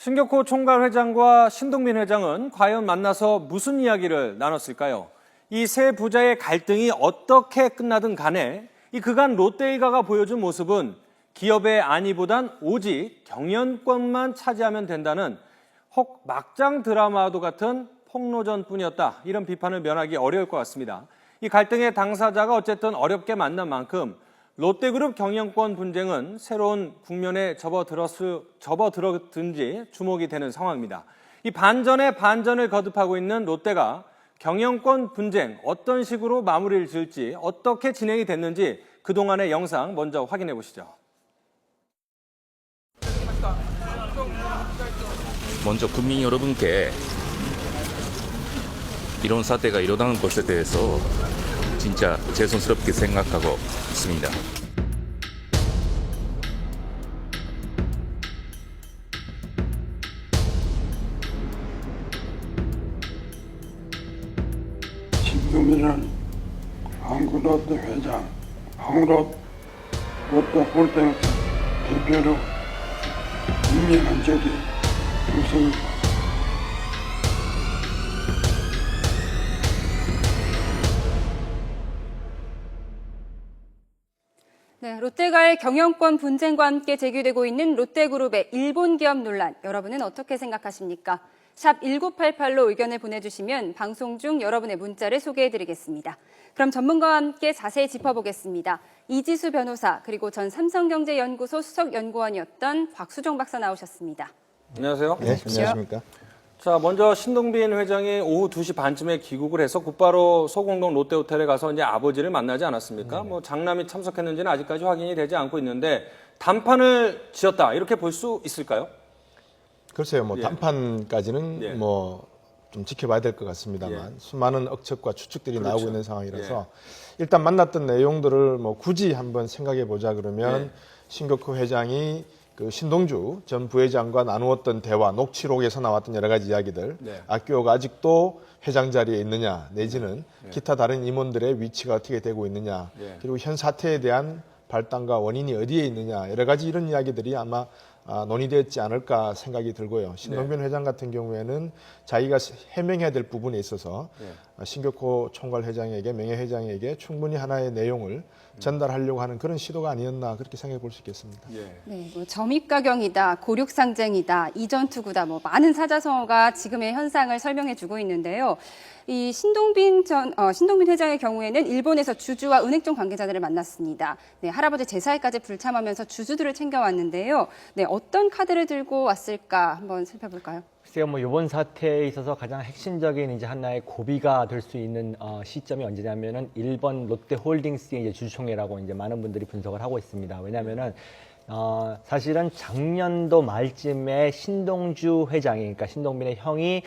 신격호 총괄 회장과 신동빈 회장은 과연 만나서 무슨 이야기를 나눴을까요? 이 세 부자의 갈등이 어떻게 끝나든 간에 이 그간 롯데일가가 보여준 모습은 기업의 안위보단 오직 경영권만 차지하면 된다는 혹 막장 드라마와도 같은 폭로전뿐이었다. 이런 비판을 면하기 어려울 것 같습니다. 이 갈등의 당사자가 어쨌든 어렵게 만난 만큼 롯데그룹 경영권 분쟁은 새로운 국면에 접어들었든지 주목이 되는 상황입니다. 이 반전에 반전을 거듭하고 있는 롯데가 경영권 분쟁 어떤 식으로 마무리를 지을지 어떻게 진행이 됐는지 그동안의 영상 먼저 확인해 보시죠. 먼저 국민 여러분께 이런 사태가 일어나는 것에 대해서 진짜 죄송스럽게 생각하고 있습니다. 신동빈은 한국롯데 회장, 한국롯데홀딩 대표로 임명한 적이 없습니다. 네, 롯데가의 경영권 분쟁과 함께 제기되고 있는 롯데그룹의 일본 기업 논란, 여러분은 어떻게 생각하십니까? 샵 1988로 의견을 보내주시면 방송 중 여러분의 문자를 소개해드리겠습니다. 그럼 전문가와 함께 자세히 짚어보겠습니다. 이지수 변호사 그리고 전 삼성경제연구소 수석연구원이었던 곽수종 박사 나오셨습니다. 안녕하세요. 네, 안녕하십니까. 자, 먼저 신동빈 회장이 오후 2시 반쯤에 귀국을 해서 곧바로 소공동 롯데호텔에 가서 이제 아버지를 만나지 않았습니까? 뭐 장남이 참석했는지는 아직까지 확인이 되지 않고 있는데 단판을 지었다 이렇게 볼 수 있을까요? 글쎄요, 뭐 예. 단판까지는 예. 뭐 좀 지켜봐야 될 것 같습니다만 수많은 억측과 추측들이 그렇죠. 나오고 있는 상황이라서 일단 만났던 내용들을 뭐 굳이 한번 생각해 보자 그러면 신격호 회장이 그 신동주 전 부회장과 나누었던 대화, 녹취록에서 나왔던 여러 가지 이야기들, 악교가 아직도 회장 자리에 있느냐, 내지는 기타 다른 임원들의 위치가 어떻게 되고 있느냐, 그리고 현 사태에 대한 발단과 원인이 어디에 있느냐, 여러 가지 이런 이야기들이 아마 논의되었지 않을까 생각이 들고요. 신동빈 회장 같은 경우에는 자기가 해명해야 될 부분에 있어서 신격호 총괄 회장에게, 명예회장에게 충분히 하나의 내용을 전달하려고 하는 그런 시도가 아니었나 그렇게 생각해 볼 수 있겠습니다. 네, 뭐 점입가경이다, 고륙상쟁이다, 이전투구다, 뭐 많은 사자성어가 지금의 현상을 설명해주고 있는데요. 이 신동빈 회장의 경우에는 일본에서 주주와 은행쪽 관계자들을 만났습니다. 네, 할아버지 제사회까지 불참하면서 주주들을 챙겨왔는데요. 네, 어떤 카드를 들고 왔을까 한번 살펴볼까요? 글쎄요, 뭐 이번 사태에 있어서 가장 핵심적인 이제 하나의 고비가 될 수 있는 시점이 언제냐면은 일본 롯데홀딩스의 이제 주주총회라고 이제 많은 분들이 분석을 하고 있습니다. 왜냐하면은 사실은 작년도 말쯤에 신동주 회장이, 그러니까 신동빈의 형이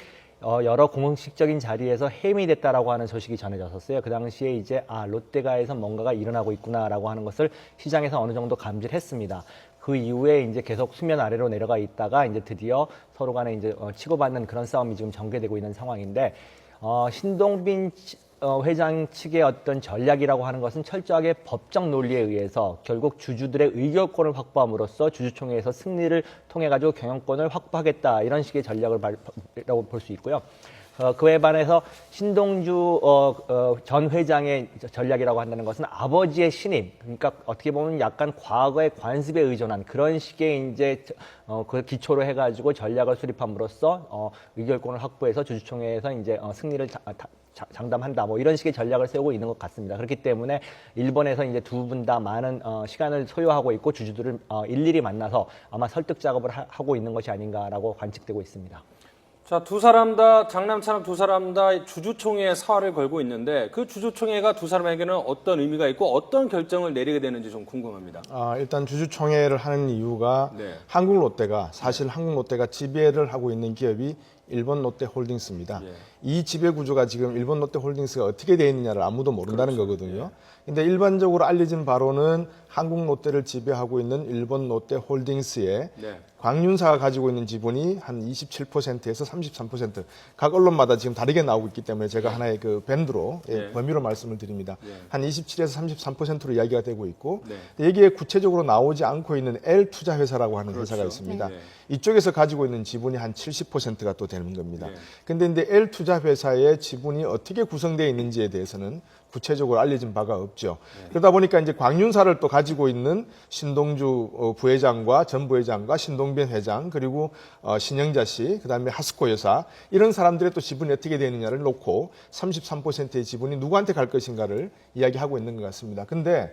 여러 공식적인 자리에서 해임이 됐다라고 하는 소식이 전해졌었어요. 그 당시에 이제 롯데가에서 뭔가가 일어나고 있구나라고 하는 것을 시장에서 어느 정도 감지를 했습니다. 그 이후에 이제 계속 수면 아래로 내려가 있다가 이제 드디어 서로 간에 이제 치고받는 그런 싸움이 지금 전개되고 있는 상황인데, 신동빈 회장 측의 어떤 전략이라고 하는 것은 철저하게 법적 논리에 의해서 결국 주주들의 의결권을 확보함으로써 주주총회에서 승리를 통해 가지고 경영권을 확보하겠다, 이런 식의 전략이라고 볼 수 있고요. 그에 반해서 신동주 전 회장의 전략이라고 한다는 것은 아버지의 신임, 그러니까 어떻게 보면 약간 과거의 관습에 의존한 그런 식의 이제 그 기초로 해가지고 전략을 수립함으로써 의결권을 확보해서 주주총회에서 이제 승리를 장담한다, 뭐 이런 식의 전략을 세우고 있는 것 같습니다. 그렇기 때문에 일본에서 이제 두 분 다 많은 시간을 소요하고 있고 주주들을 일일이 만나서 아마 설득 작업을 하고 있는 것이 아닌가라고 관측되고 있습니다. 자, 두 사람 다 장남차남 두 사람 다 주주총회에 사활을 걸고 있는데 그 주주총회가 두 사람에게는 어떤 의미가 있고 어떤 결정을 내리게 되는지 좀 궁금합니다. 일단 주주총회를 하는 이유가 한국롯데가, 사실 한국롯데가 지배를 하고 있는 기업이 일본 롯데홀딩스입니다. 예. 이 지배 구조가 지금 일본 롯데홀딩스가 어떻게 되어 있느냐를 아무도 모른다는 거거든요. 근데 일반적으로 알려진 바로는 한국 롯데를 지배하고 있는 일본 롯데홀딩스의 네. 광윤사가 가지고 있는 지분이 한 27%에서 33%. 각 언론마다 지금 다르게 나오고 있기 때문에 제가 하나의 그 밴드로 네. 범위로 말씀을 드립니다. 네. 한 27에서 33%로 이야기가 되고 있고 네. 여기에 구체적으로 나오지 않고 있는 L 투자회사라고 하는 그렇죠. 회사가 있습니다. 네. 이쪽에서 가지고 있는 지분이 한 70%가 또 되는 겁니다. 네. 근데 이제 L 투자회사의 지분이 어떻게 구성되어 있는지에 대해서는 구체적으로 알려진 바가 없죠. 그러다 보니까 이제 광윤사를 또 가지고 있는 신동주 부회장과 전 부회장과 신동빈 회장 그리고 신영자 씨, 그다음에 하스코 여사 이런 사람들의 또 지분이 어떻게 되느냐를 놓고 33%의 지분이 누구한테 갈 것인가를 이야기하고 있는 것 같습니다. 근데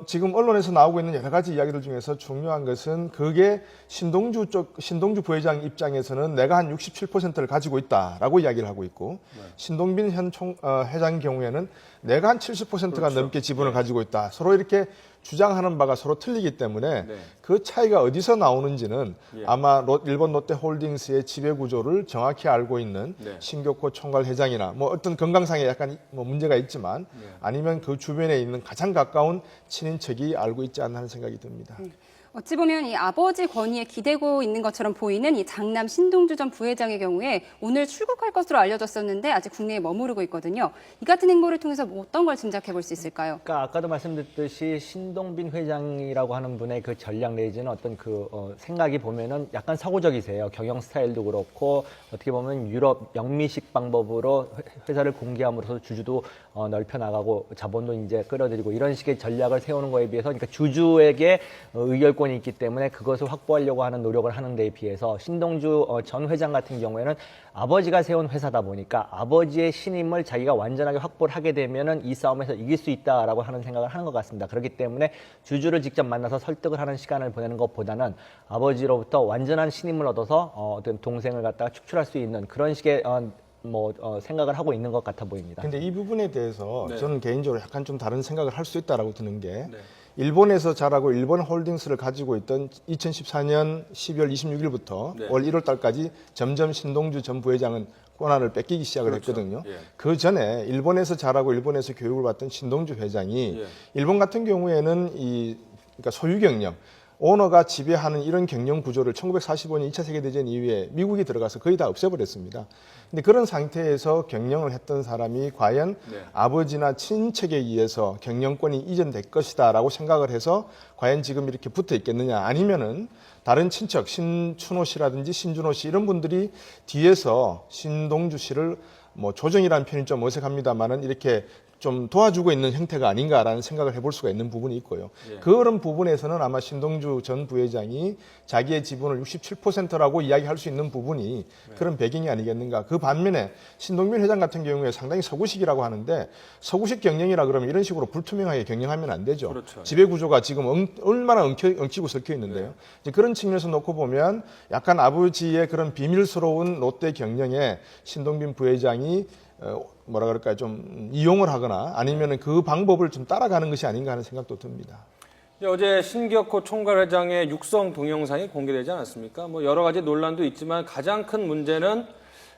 지금 언론에서 나오고 있는 여러 가지 이야기들 중에서 중요한 것은 그게 신동주 부회장 입장에서는 내가 한 67%를 가지고 있다라고 이야기를 하고 있고 신동빈 현 회장 경우에는 내가 한 70%가 그렇죠. 넘게 지분을 가지고 있다. 서로 이렇게 주장하는 바가 서로 틀리기 때문에 네. 그 차이가 어디서 나오는지는 예. 아마 일본 롯데홀딩스의 지배 구조를 정확히 알고 있는 네. 신교코 총괄 회장이나 뭐 어떤 건강상에 약간 뭐 문제가 있지만 아니면 그 주변에 있는 가장 가까운 친인척이 알고 있지 않나 하는 생각이 듭니다. 어찌 보면 이 아버지 권위에 기대고 있는 것처럼 보이는 이 장남 신동주 전 부회장의 경우에 오늘 출국할 것으로 알려졌었는데 아직 국내에 머무르고 있거든요. 이 같은 행보를 통해서 뭐 어떤 걸 짐작해 볼 수 있을까요? 그러니까 아까도 말씀드렸듯이 신동빈 회장이라고 하는 분의 그 전략 내지는 어떤 그 생각이 보면은 약간 서구적이세요. 경영 스타일도 그렇고 어떻게 보면 유럽 영미식 방법으로 회사를 공개함으로써 주주도 넓혀 나가고 자본도 이제 끌어들이고 이런 식의 전략을 세우는 거에 비해서 그러니까 주주에게 의결권이 있기 때문에 그것을 확보하려고 하는 노력을 하는 데에 비해서 신동주 전 회장 같은 경우에는 아버지가 세운 회사다 보니까 아버지의 신임을 자기가 완전하게 확보를 하게 되면은 이 싸움에서 이길 수 있다라고 하는 생각을 하는 것 같습니다. 그렇기 때문에 주주를 직접 만나서 설득을 하는 시간을 보내는 것보다는 아버지로부터 완전한 신임을 얻어서 어떤 동생을 갖다가 축출할 수 있는 그런 식의 생각을 하고 있는 것 같아 보입니다. 근데 이 부분에 대해서 네. 저는 개인적으로 약간 좀 다른 생각을 할 수 있다라고 드는 게 네. 일본에서 자라고 일본 홀딩스를 가지고 있던 2014년 12월 26일부터 네. 올 1월 달까지 점점 신동주 전 부회장은 권한을 뺏기기 시작을 그렇죠. 했거든요. 예. 그 전에 일본에서 자라고 일본에서 교육을 받던 신동주 회장이 예. 일본 같은 경우에는 그러니까 소유 경영 오너가 지배하는 이런 경영 구조를 1945년 2차 세계대전 이후에 미국이 들어가서 거의 다 없애버렸습니다. 근데 그런 상태에서 경영을 했던 사람이 과연 네. 아버지나 친척에 의해서 경영권이 이전될 것이다라고 생각을 해서 과연 지금 이렇게 붙어 있겠느냐 아니면은 다른 친척 신춘호 씨라든지 신준호 씨 이런 분들이 뒤에서 신동주 씨를 뭐 조정이라는 표현이 좀 어색합니다만은 이렇게 좀 도와주고 있는 형태가 아닌가라는 생각을 해볼 수가 있는 부분이 있고요. 예. 그런 부분에서는 아마 신동주 전 부회장이 자기의 지분을 67%라고 이야기할 수 있는 부분이 그런 배경이 아니겠는가. 그 반면에 신동빈 회장 같은 경우에 상당히 서구식이라고 하는데 서구식 경영이라 그러면 이런 식으로 불투명하게 경영하면 안 되죠. 그렇죠. 지배 구조가 지금 얼마나 엉키고 설켜 있는데요. 이제 그런 측면에서 놓고 보면 약간 아버지의 그런 비밀스러운 롯데 경영에 신동빈 부회장이 뭐라 그럴까요? 좀 이용을 하거나 아니면은 그 방법을 좀 따라가는 것이 아닌가 하는 생각도 듭니다. 어제 신격호 총괄회장의 육성 동영상이 공개되지 않았습니까? 뭐 여러 가지 논란도 있지만 가장 큰 문제는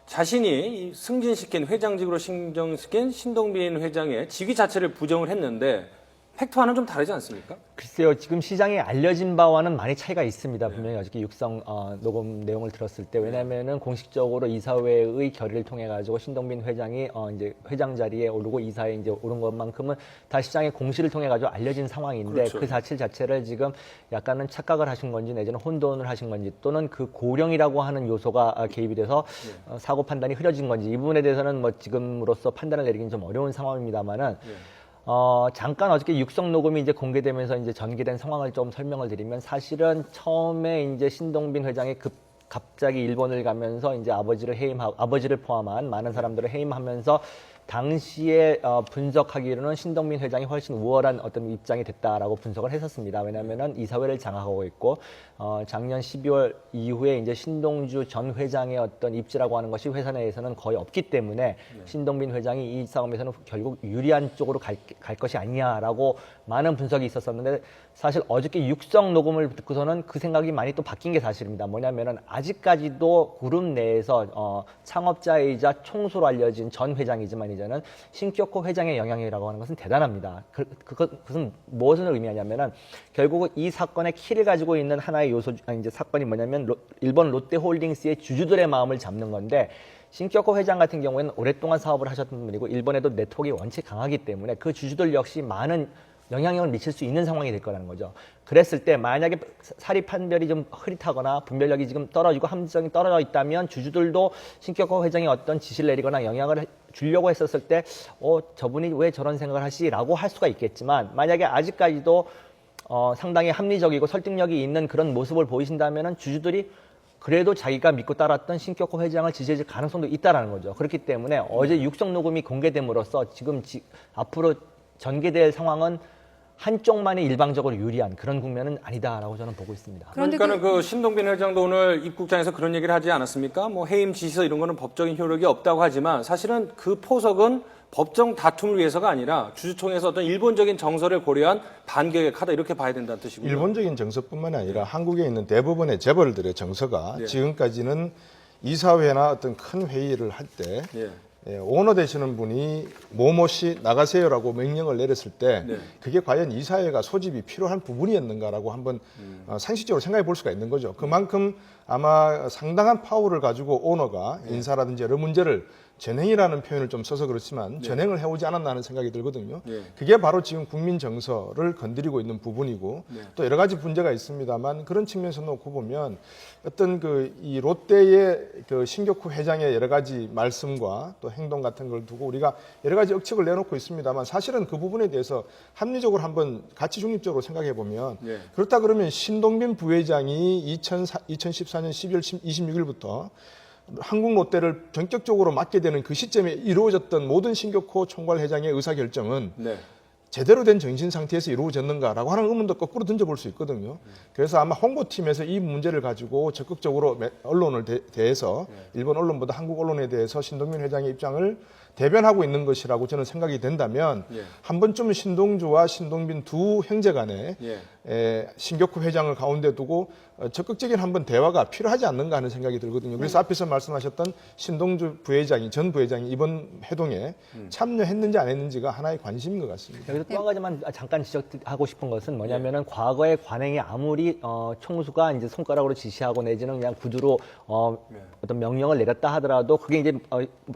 자신이 승진시킨 회장직으로 신정시킨 신동빈 회장의 직위 자체를 부정을 했는데 팩트와는 좀 다르지 않습니까? 글쎄요, 지금 시장에 알려진 바와는 많이 차이가 있습니다. 분명히 어저께 육성 녹음 내용을 들었을 때 왜냐하면은 공식적으로 이사회의 결의를 통해 가지고 신동빈 회장이 이제 회장 자리에 오르고 이사에 이제 오른 것만큼은 다 시장의 공시를 통해 가지고 알려진 상황인데 그렇죠. 그 사실 자체를 지금 약간은 착각을 하신 건지 내지는 혼돈을 하신 건지 또는 그 고령이라고 하는 요소가 개입이 돼서 사고 판단이 흐려진 건지 이 부분에 대해서는 뭐 지금으로서 판단을 내리기는 좀 어려운 상황입니다만은. 잠깐 어저께 육성 녹음이 이제 공개되면서 이제 전개된 상황을 좀 설명을 드리면 사실은 처음에 이제 신동빈 회장이 갑자기 일본을 가면서 이제 아버지를 포함한 많은 사람들을 해임하면서 당시에 분석하기로는 신동빈 회장이 훨씬 우월한 어떤 입장이 됐다라고 분석을 했었습니다. 왜냐하면은 이사회를 장악하고 있고 작년 12월 이후에 이제 신동주 전 회장의 어떤 입지라고 하는 것이 회사 내에서는 거의 없기 때문에 신동빈 회장이 이 싸움에서는 결국 유리한 쪽으로 갈 것이 아니냐라고 많은 분석이 있었었는데 사실 어저께 육성 녹음을 듣고서는 그 생각이 많이 또 바뀐 게 사실입니다. 뭐냐면은 아직까지도 그룹 내에서 창업자이자 총수로 알려진 전 회장이지만 이제는 신격호 회장의 영향이라고 하는 것은 대단합니다. 그것은 무엇을 의미하냐면은 결국 이 사건의 키를 가지고 있는 하나의 요소, 이제 사건이 뭐냐면 일본 롯데홀딩스의 주주들의 마음을 잡는 건데, 신격호 회장 같은 경우에는 오랫동안 사업을 하셨던 분이고 일본에도 네트워크가 원체 강하기 때문에 그 주주들 역시 많은 영향력을 미칠 수 있는 상황이 될 거라는 거죠. 그랬을 때 만약에 사립 판별이 좀 흐릿하거나 분별력이 지금 떨어지고 함정이 떨어져 있다면 주주들도 신격호 회장이 어떤 지시를 내리거나 영향을 주려고 했었을 때 저분이 왜 저런 생각을 하시라고 할 수가 있겠지만, 만약에 아직까지도 상당히 합리적이고 설득력이 있는 그런 모습을 보이신다면 주주들이 그래도 자기가 믿고 따랐던 신격호 회장을 지지해줄 가능성도 있다는 거죠. 그렇기 때문에 어제 육성 녹음이 공개됨으로써 지금 앞으로 전개될 상황은 한쪽만이 일방적으로 유리한 그런 국면은 아니다라고 저는 보고 있습니다. 그러니까는 그 신동빈 회장도 오늘 입국장에서 그런 얘기를 하지 않았습니까? 뭐 해임 지시서 이런 거는 법적인 효력이 없다고 하지만 사실은 그 포석은 법정 다툼을 위해서가 아니라 주주총회에서 어떤 일본적인 정서를 고려한 반격의 카드 이렇게 봐야 된다는 뜻이고요. 일본적인 정서뿐만이 아니라 한국에 있는 대부분의 재벌들의 정서가 네. 지금까지는 이사회나 어떤 큰 회의를 할 때 오너 되시는 분이 뭐뭐씨 나가세요라고 명령을 내렸을 때 네. 그게 과연 이사회가 소집이 필요한 부분이었는가라고 한번 상식적으로 생각해 볼 수가 있는 거죠. 그만큼 아마 상당한 파워를 가지고 오너가 인사라든지 여러 문제를 전행이라는 표현을 좀 써서 그렇지만 전행을 해오지 않았나 하는 생각이 들거든요. 그게 바로 지금 국민 정서를 건드리고 있는 부분이고 또 여러 가지 문제가 있습니다만 그런 측면에서 놓고 보면 어떤 이 롯데의 그 신격호 회장의 여러 가지 말씀과 또 행동 같은 걸 두고 우리가 여러 가지 억측을 내놓고 있습니다만 사실은 그 부분에 대해서 합리적으로 한번 가치 중립적으로 생각해 보면 그렇다 그러면 신동빈 부회장이 2014년 12월 26일부터 한국 롯데를 전격적으로 맡게 되는 그 시점에 이루어졌던 모든 신격호 총괄 회장의 의사결정은 제대로 된 정신 상태에서 이루어졌는가라고 하는 의문도 거꾸로 던져볼 수 있거든요. 그래서 아마 홍보팀에서 이 문제를 가지고 적극적으로 언론을 대해서 일본 언론보다 한국 언론에 대해서 신동빈 회장의 입장을 대변하고 있는 것이라고 저는 생각이 된다면 한 번쯤은 신동주와 신동빈 두 형제 간에 신격호 회장을 가운데 두고 적극적인 한번 대화가 필요하지 않는가 하는 생각이 들거든요. 그래서 앞에서 말씀하셨던 신동주 부회장이 전 부회장이 이번 회동에 참여했는지 안 했는지가 하나의 관심인 것 같습니다. 여기서 또 한 가지만 잠깐 지적하고 싶은 것은 뭐냐면은 과거의 관행이 아무리 총수가 이제 손가락으로 지시하고 내지는 그냥 구두로 어떤 명령을 내렸다 하더라도 그게 이제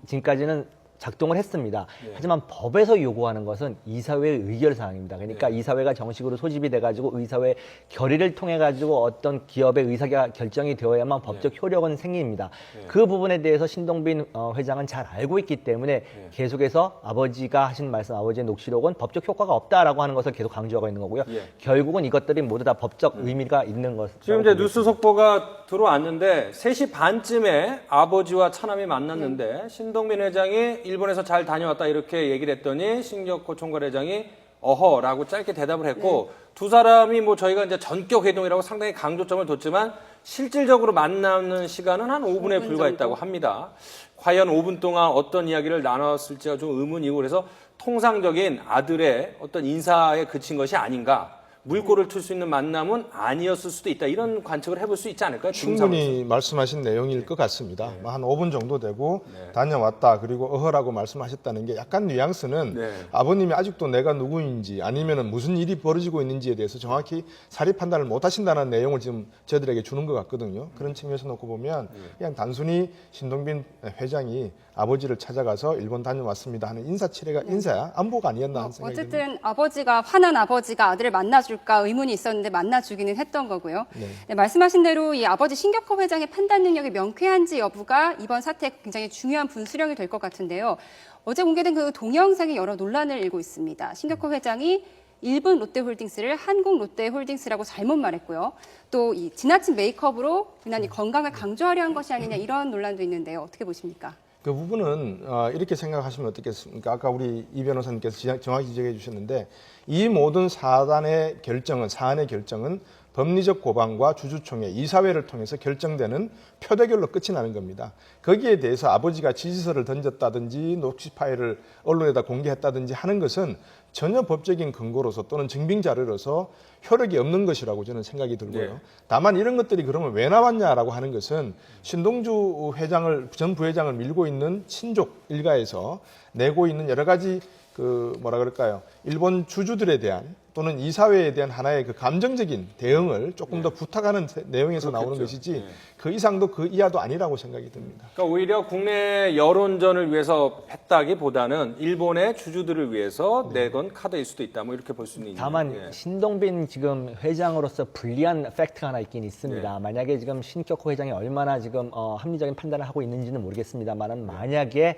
지금까지는 작동을 했습니다. 하지만 법에서 요구하는 것은 이사회의 의결 사항입니다. 그러니까 이사회가 정식으로 소집이 돼가지고 의사회 결의를 통해 가지고 어떤 기업의 의사가 결정이 되어야만 법적 효력은 생깁니다. 그 부분에 대해서 신동빈 회장은 잘 알고 있기 때문에 계속해서 아버지가 하신 말씀, 아버지의 녹취록은 법적 효과가 없다라고 하는 것을 계속 강조하고 있는 거고요. 결국은 이것들이 모두 다 법적 의미가 있는 것. 지금 이제 뉴스 속보가 들어왔는데 3시 반쯤에 아버지와 차남이 만났는데 신동빈 회장이 일본에서 잘 다녀왔다 이렇게 얘기를 했더니 신격호 총괄 회장이 어허라고 짧게 대답을 했고 두 사람이 뭐 저희가 이제 전격 회동이라고 상당히 강조점을 뒀지만 실질적으로 만나는 시간은 한 5분에 불과했다고 합니다. 과연 5분 동안 어떤 이야기를 나눴을지가 좀 의문이고 그래서 통상적인 아들의 어떤 인사에 그친 것이 아닌가. 물꼬를 틀 수 있는 만남은 아니었을 수도 있다. 이런 관측을 해볼 수 있지 않을까요? 충분히 말씀하신 내용일 것 같습니다. 한 5분 정도 되고 다녀왔다. 그리고 어허라고 말씀하셨다는 게 약간 뉘앙스는 아버님이 아직도 내가 누구인지 아니면 무슨 일이 벌어지고 있는지에 대해서 정확히 사리 판단을 못 하신다는 내용을 지금 저희들에게 주는 것 같거든요. 그런 측면에서 놓고 보면 그냥 단순히 신동빈 회장이 아버지를 찾아가서 일본 다녀왔습니다 하는 인사치레가 인사야 안보가 아니었나 하는 생각이 듭니다. 어쨌든 아버지가 화난 아버지가 아들을 만나줄까 의문이 있었는데 만나주기는 했던 거고요. 네, 말씀하신 대로 이 아버지 신격호 회장의 판단 능력이 명쾌한지 여부가 이번 사태의 굉장히 중요한 분수령이 될 것 같은데요. 어제 공개된 그 동영상이 여러 논란을 일고 있습니다. 신격호 회장이 일본 롯데홀딩스를 한국 롯데홀딩스라고 잘못 말했고요. 또 이 지나친 메이크업으로 유난히 건강을 강조하려 한 것이 아니냐 이런 논란도 있는데요. 어떻게 보십니까? 그 부분은 이렇게 생각하시면 어떻겠습니까? 아까 우리 이 변호사님께서 정확히 지적해 주셨는데 이 모든 사안의 결정은 법리적 고방과 주주총회, 이사회를 통해서 결정되는 표대결로 끝이 나는 겁니다. 거기에 대해서 아버지가 지시서를 던졌다든지 녹취 파일을 언론에다 공개했다든지 하는 것은 전혀 법적인 근거로서 또는 증빙 자료로서 효력이 없는 것이라고 저는 생각이 들고요. 네. 다만 이런 것들이 그러면 왜 나왔냐라고 하는 것은 신동주 회장을 전 부회장을 밀고 있는 친족 일가에서 내고 있는 여러 가지 그 뭐라 그럴까요? 일본 주주들에 대한 또는 이사회에 대한 하나의 그 감정적인 대응을 조금 더 부탁하는 내용에서 나오는 그렇겠죠. 것이지 네. 그 이상도 그 이하도 아니라고 생각이 듭니다. 그러니까 오히려 국내 여론전을 위해서 했다기보다는 일본의 주주들을 위해서 내건 카드일 수도 있다. 뭐 이렇게 볼 수는 있는. 다만 예. 신동빈 지금 회장으로서 불리한 팩트가 하나 있긴 있습니다. 네. 만약에 지금 신격호 회장이 얼마나 지금 합리적인 판단을 하고 있는지는 모르겠습니다만은 만약에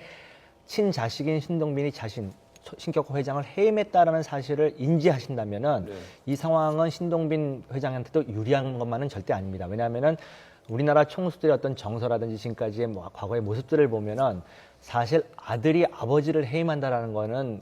친자식인 신동빈이 신격호 회장을 해임했다라는 사실을 인지하신다면은 네. 이 상황은 신동빈 회장한테도 유리한 것만은 절대 아닙니다. 왜냐하면은 우리나라 총수들의 어떤 정서라든지 지금까지의 뭐 과거의 모습들을 보면은 사실 아들이 아버지를 해임한다라는 거는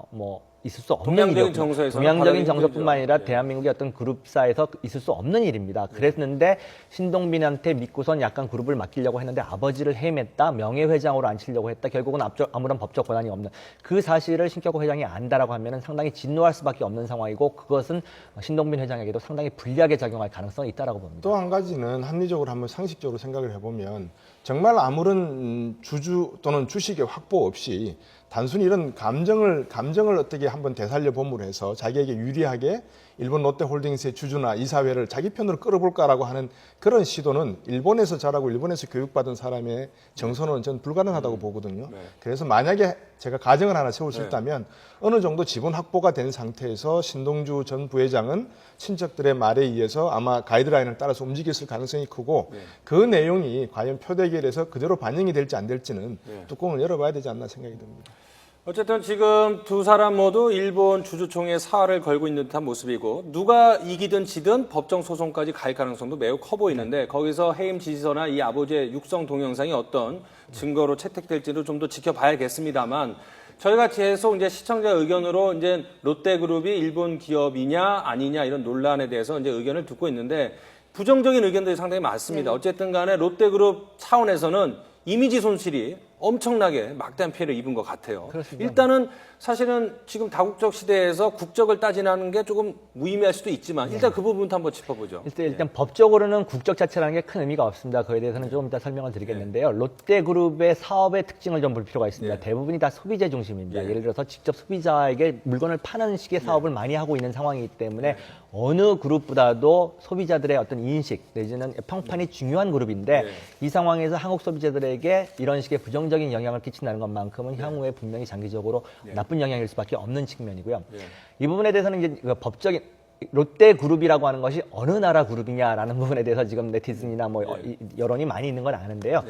뭐 있을 수 없는 동양적인 일이었고, 정서에서는 동양적인 바라기 정서뿐만 아니라 힘들죠. 네. 대한민국의 어떤 그룹사에서 있을 수 없는 일입니다. 그랬는데 신동빈한테 믿고선 약간 그룹을 맡기려고 했는데 아버지를 해임했다, 명예회장으로 앉히려고 했다, 결국은 아무런 법적 권한이 없는 그 사실을 신격호 회장이 안다라고 하면은 상당히 진노할 수밖에 없는 상황이고 그것은 신동빈 회장에게도 상당히 불리하게 작용할 가능성이 있다라고 봅니다. 또 한 가지는 합리적으로 한번 상식적으로 생각을 해보면 정말 아무런 주주 또는 주식의 확보 없이 단순히 이런 감정을 어떻게 한번 되살려 봄으로 해서 자기에게 유리하게 일본 롯데홀딩스의 주주나 이사회를 자기 편으로 끌어볼까라고 하는 그런 시도는 일본에서 자라고 일본에서 교육받은 사람의 정서는 전 불가능하다고 보거든요. 네. 그래서 만약에 제가 가정을 하나 세울 수 네. 있다면 어느 정도 지분 확보가 된 상태에서 신동주 전 부회장은 친척들의 말에 의해서 아마 가이드라인을 따라서 움직였을 가능성이 크고 네. 그 내용이 과연 표대결에서 그대로 반영이 될지 안 될지는 네. 뚜껑을 열어봐야 되지 않나 생각이 듭니다. 어쨌든 지금 두 사람 모두 일본 주주총회 사활을 걸고 있는 듯한 모습이고 누가 이기든 지든 법정 소송까지 갈 가능성도 매우 커 보이는데 거기서 해임 지시서나 이 아버지의 육성 동영상이 어떤 증거로 채택될지도 좀 더 지켜봐야겠습니다만 저희가 계속 이제 시청자 의견으로 이제 롯데그룹이 일본 기업이냐 아니냐 이런 논란에 대해서 이제 의견을 듣고 있는데 부정적인 의견들이 상당히 많습니다. 어쨌든 간에 롯데그룹 차원에서는 이미지 손실이 엄청나게 막대한 피해를 입은 것 같아요. 그렇습니다. 일단은 사실은 지금 다국적 시대에서 국적을 따지는 게 조금 무의미할 수도 있지만 일단 그 부분부터 한번 짚어보죠. 일단 법적으로는 국적 자체라는 게 큰 의미가 없습니다. 그에 대해서는 조금 이따 설명을 드리겠는데요. 롯데그룹의 사업의 특징을 좀 볼 필요가 있습니다. 네. 대부분이 다 소비재 중심입니다. 네. 예를 들어서 직접 소비자에게 물건을 파는 식의 사업을 많이 하고 있는 상황이기 때문에 어느 그룹보다도 소비자들의 어떤 인식 내지는 평판이 중요한 그룹인데 네. 이 상황에서 한국 소비자들에게 이런 식의 부정적인 영향을 끼친다는 것만큼은 향후에 분명히 장기적으로 나쁜 영향일 수밖에 없는 측면이고요. 이 부분에 대해서는 이제 그 법적인 롯데그룹이라고 하는 것이 어느 나라 그룹이냐라는 부분에 대해서 지금 네티즌이나 뭐 여론이 많이 있는 건 아는데요.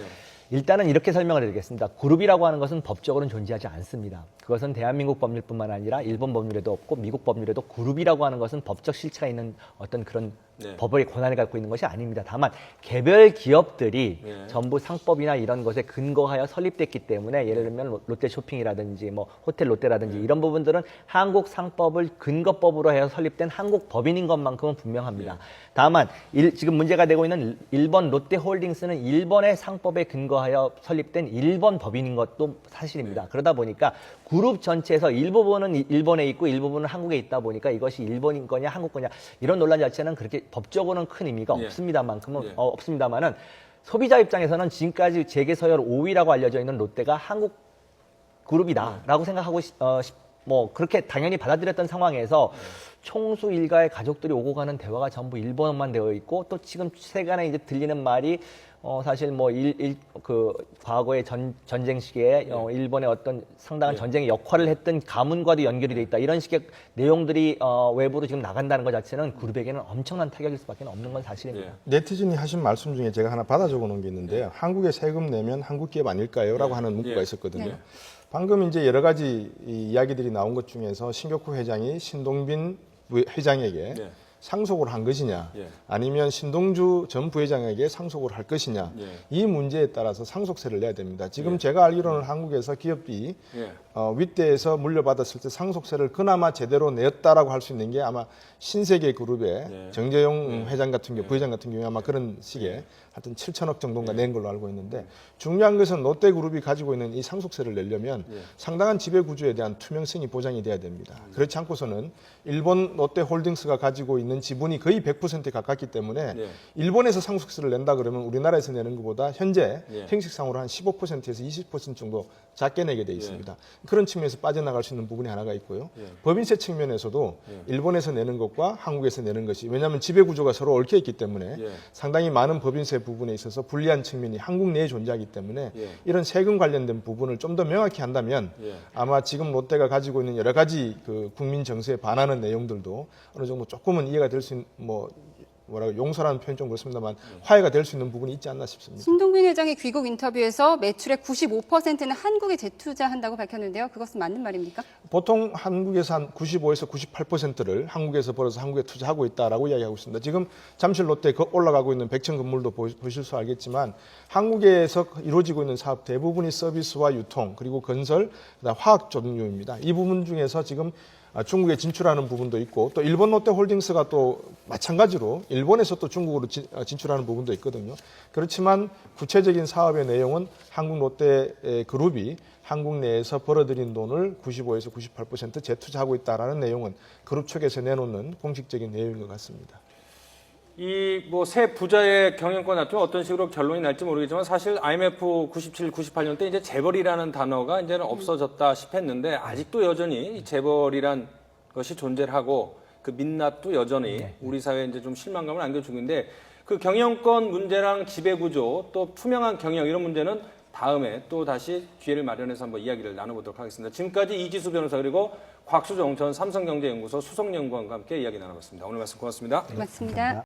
일단은 이렇게 설명을 드리겠습니다. 그룹이라고 하는 것은 법적으로는 존재하지 않습니다. 그것은 대한민국 법률뿐만 아니라 일본 법률에도 없고 미국 법률에도 그룹이라고 하는 것은 법적 실체가 있는 어떤 그런 법의 권한을 갖고 있는 것이 아닙니다. 다만 개별 기업들이 전부 상법이나 이런 것에 근거하여 설립됐기 때문에 예를 들면 롯데쇼핑이라든지 뭐 호텔 롯데라든지 이런 부분들은 한국 상법을 근거법으로 해서 설립된 한국 법인인 것만큼은 분명합니다. 다만 지금 문제가 되고 있는 일본 롯데홀딩스는 일본의 상법에 근거하여 설립된 일본 법인인 것도 사실입니다. 그러다 보니까 그룹 전체에서 일부분은 일본에 있고 일부분은 한국에 있다 보니까 이것이 일본인 거냐 한국 거냐 이런 논란 자체는 그렇게 법적으로는 큰 의미가 없습니다만큼은 없습니다만은 소비자 입장에서는 지금까지 재계 서열 5위라고 알려져 있는 롯데가 한국 그룹이다라고 생각하고 뭐 그렇게 당연히 받아들였던 상황에서 총수 일가의 가족들이 오고 가는 대화가 전부 일본어만 되어 있고 또 지금 세간에 이제 들리는 말이 사실 뭐 그 과거의 전쟁 시기에 일본의 어떤 상당한 전쟁의 역할을 했던 가문과도 연결이 돼 있다 이런 식의 내용들이 외부로 지금 나간다는 것 자체는 그룹에게는 엄청난 타격일 수밖에 없는 건 사실입니다. 네티즌이 하신 말씀 중에 제가 하나 받아 적어 놓은 게 있는데요. 한국에 세금 내면 한국 기업 아닐까요? 라고 하는 문구가 있었거든요. 방금 이제 여러 가지 이야기들이 나온 것 중에서 신격호 회장이 신동빈 회장에게 상속을 한 것이냐, 예. 아니면 신동주 전 부회장에게 상속을 할 것이냐, 예. 이 문제에 따라서 상속세를 내야 됩니다. 지금 예. 제가 알기로는 한국에서 기업이 예. 윗대에서 물려받았을 때 상속세를 그나마 제대로 냈다라고 할 수 있는 게 아마 신세계 그룹의 예. 정재용 회장 같은 경우, 부회장 같은 경우에 아마 그런 식의 하여튼 7천억 정도인가 낸 걸로 알고 있는데, 중요한 것은 롯데그룹이 가지고 있는 이 상속세를 내려면 상당한 지배 구조에 대한 투명성이 보장이 돼야 됩니다. 그렇지 않고서는 일본 롯데홀딩스가 가지고 있는 지분이 거의 100%에 가깝기 때문에 예. 일본에서 상속세를 낸다 그러면 우리나라에서 내는 것보다 현재 예. 형식상으로 한 15%에서 20% 정도 작게 내게 돼 있습니다. 그런 측면에서 빠져나갈 수 있는 부분이 하나가 있고요. 법인세 측면에서도 일본에서 내는 것과 한국에서 내는 것이, 왜냐하면 지배 구조가 서로 얽혀 있기 때문에 예. 상당히 많은 법인세 부분에 있어서 불리한 측면이 한국 내에 존재하기 때문에 예. 이런 세금 관련된 부분을 좀 더 명확히 한다면 예. 아마 지금 롯데가 가지고 있는 여러 가지 그 국민 정서에 반하는 내용들도 어느 정도 조금은 이해가 될 수 있는, 뭐라고 용서라는 표현 좀 그렇습니다만 화해가 될 수 있는 부분이 있지 않나 싶습니다. 신동빈 회장이 귀국 인터뷰에서 매출의 95%는 한국에 재투자한다고 밝혔는데요. 그것은 맞는 말입니까? 보통 한국에서 한 95에서 98%를 한국에서 벌어서 한국에 투자하고 있다라고 이야기하고 있습니다. 지금 잠실 롯데 올라가고 있는 백천 건물도 보실 수 알겠지만 한국에서 이루어지고 있는 사업 대부분이 서비스와 유통, 그리고 건설, 그다음 화학 종류입니다. 이 부분 중에서 지금 중국에 진출하는 부분도 있고, 또 일본 롯데홀딩스가 또 마찬가지로 일본에서 또 중국으로 진출하는 부분도 있거든요. 그렇지만 구체적인 사업의 내용은 한국 롯데 그룹이 한국 내에서 벌어들인 돈을 95에서 98% 재투자하고 있다라는 내용은 그룹 측에서 내놓는 공식적인 내용인 것 같습니다. 이 뭐 새 부자의 경영권 다툼 어떤 식으로 결론이 날지 모르겠지만 사실 IMF 97, 98년 때 이제 재벌이라는 단어가 이제는 없어졌다 싶었는데 아직도 여전히 이 재벌이란 것이 존재를 하고 그 민낯도 여전히 우리 사회에 이제 좀 실망감을 안겨주고 있는데, 그 경영권 문제랑 지배 구조 또 투명한 경영 이런 문제는 다음에 또 다시 기회를 마련해서 한번 이야기를 나눠보도록 하겠습니다. 지금까지 이지수 변호사 그리고 곽수정 전 삼성경제연구소 수석연구원과 함께 이야기 나눠봤습니다. 오늘 말씀 고맙습니다. 고맙습니다.